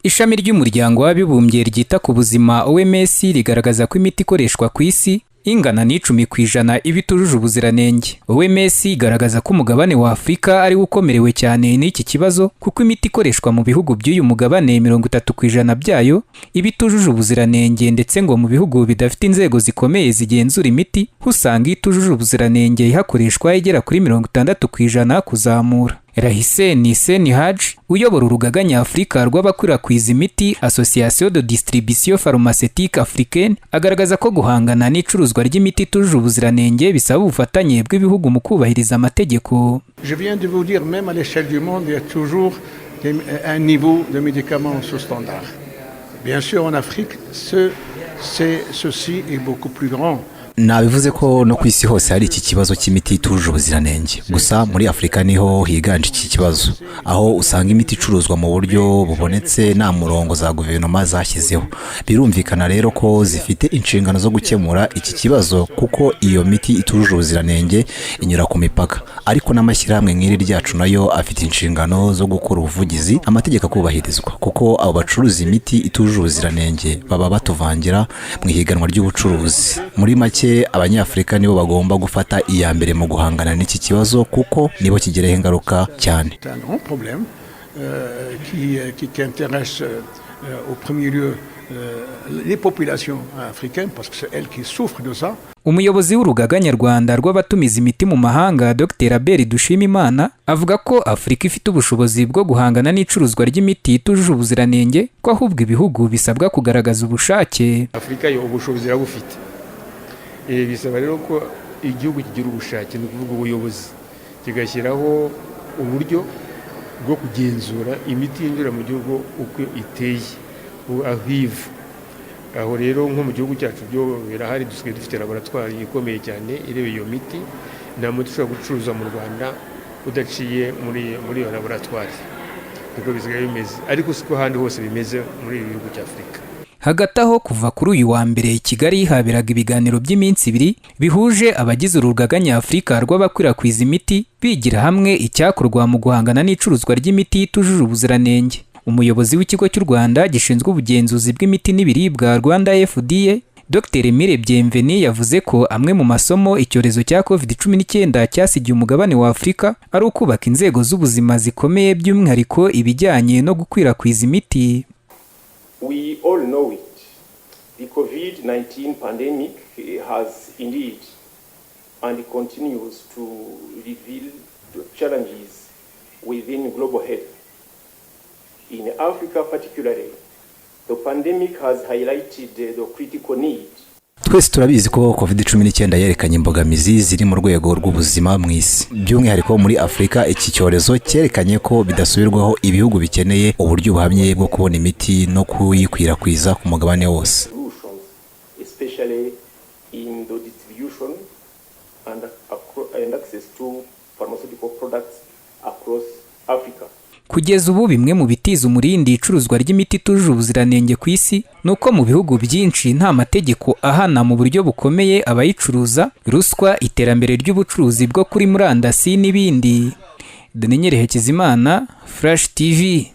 Ishami ry'umuryango w'abibumbye ryita ku buzima OMS rigaragaza ko imiti ikoreshwa ku isi ingana n'10% ibitujuje ubuziranenge. OMS igaragaza ko umugabane wa Afrika ari ukomerewe cyane n'iki kibazo kuko imiti ikoreshwa mu bihugu by'uyu mugabane 30% byayo ibitujuje ubuziranenge, ndetse ngo mu bihugu bidafite inzego zikomeye zigenzura imiti usanga itujuje ubuziranenge ihakoreshwa igera kuri 60% kuzamura. Rahisen Senihaj uyobora urugaga nyafurika rw'abakwirakwiza imiti Association de Distribution Pharmaceutique Africaine agaragaza ko guhangana n'icuruzwa ry'imiti itujuje ubuziranenge bisaba ubufatanye bw'ibihugu mu kubahiriza amategeko. Je viens de vous dire, même à l'échelle du monde, il y a toujours un niveau de médicaments sous standard. Bien sûr, en Afrique, ceci est beaucoup plus grand. Nabivuze ko no kwisi hose hari iki kibazo cy'imiti itujuje ubuziranenge, gusa muri Afrika niho higanje iki kibazo, aho usanga imiti icuruzwa mu buryo bubonetse nta murongo za guverinoma zashyizeho. Birumvikana rero ko zifite inshingano zo gukemura iki kibazo kuko iyo miti itujuje ubuziranenge inyura ku mipaka, ariko n'amashyirahamwe nk'iri ryacu nayo afite inshingano zo gukora ubuvugizi amategeko akubahirizwa, kuko abo bacuruza imiti itujuje ubuziranenge baba batuvangira mu ihiganwa ry'ubucuruzi. Muri make Abanyafrika nibo bagomba gufata iya mbere mu guhangana n'iki kibazo kuko nibo kigereho ingaruka cyane. C'est un grand problème qui intéresse au premier lieu les populations africaines parce que c'est elles qui souffrent de ça. Umuyobozi w'urugaga nyarwanda rw'abatumiza imiti mu mahanga Dr Abel Dushimimana avuga ko Afrika ifite ubushobozi bwo guhangana n'icuruzwa ry'imiti itujuje ubuziranenge, ko ahubwo ibihugu bisabwa kugaragaza ubushake. Afrika yo ubushobozi irabufite. Bisaba rero ko igihugu kigira ubushake, ni ukuvuga ubuyobozi kigashyiraho uburyo bwo kugenzura imiti yinjira mu gihugu uko iteye, aho iva. Aho rero nko mu gihugu cyacu byo birahari, dusigaye dufite laboratoire ikomeye cyane ireba iyo miti. Nta muti ushobora gucuruza mu Rwanda udaciye muri iyo laboratoire, niko bisigaye bimeze, ariko siko ahandi hose bimeze muri ibi bihugu cy'Afrika. Hagati aho kuva kuri uyu wa mbere i Kigali haberaga ibiganiro by'iminsi 2 bihuje abagize urugaga nyafurika rw'abakwirakwiza imiti bigira hamwe icyakorwa mu guhangana n'icuruzwa ry'imiti itujuje ubuziranenge. Umuyobozi w'ikigo cy'u Rwanda gishinzwe ubugenzuzi bw'imiti n'ibiribwa Rwanda FDA Dr Emile Bienveni yavuze ko amwe mu masomo icyorezo cya COVID-19 cyasigiye umugabane wa Afrika ari ukubaka inzego z'ubuzima zikomeye, by'umwihariko ibijyanye no gukwirakwiza imiti. We all know it. The COVID-19 pandemic has indeed and continues to reveal the challenges within global health. In Africa particularly, the pandemic has highlighted the critical need. Twese turabizi ko COVID-19 yerekanye imbogamizi ziri mu rwego rw'ubuzima mu isi. By'umwihariko muri Afrika iki cyorezo cyerekanye ko bidasubirwaho ibihugu bikeneye uburyo buhamye bwo kubona imiti no kuyikwirakwiza ku mugabane wose. Especially in the distribution and access to pharmaceutical products across Africa. Kugeza ubu bimwe mu bitiza umurindi icuruzwa ry'imiti itujuje ubuziranenge ku isi nuko mu bihugu byinshi nta mategeko ahana mu buryo bukomeye abayicuruza, ruswa, iterambere ry'ubucuruzi bwo kuri murandasi n'ibindi. Daniel Hakizimana, Flash TV.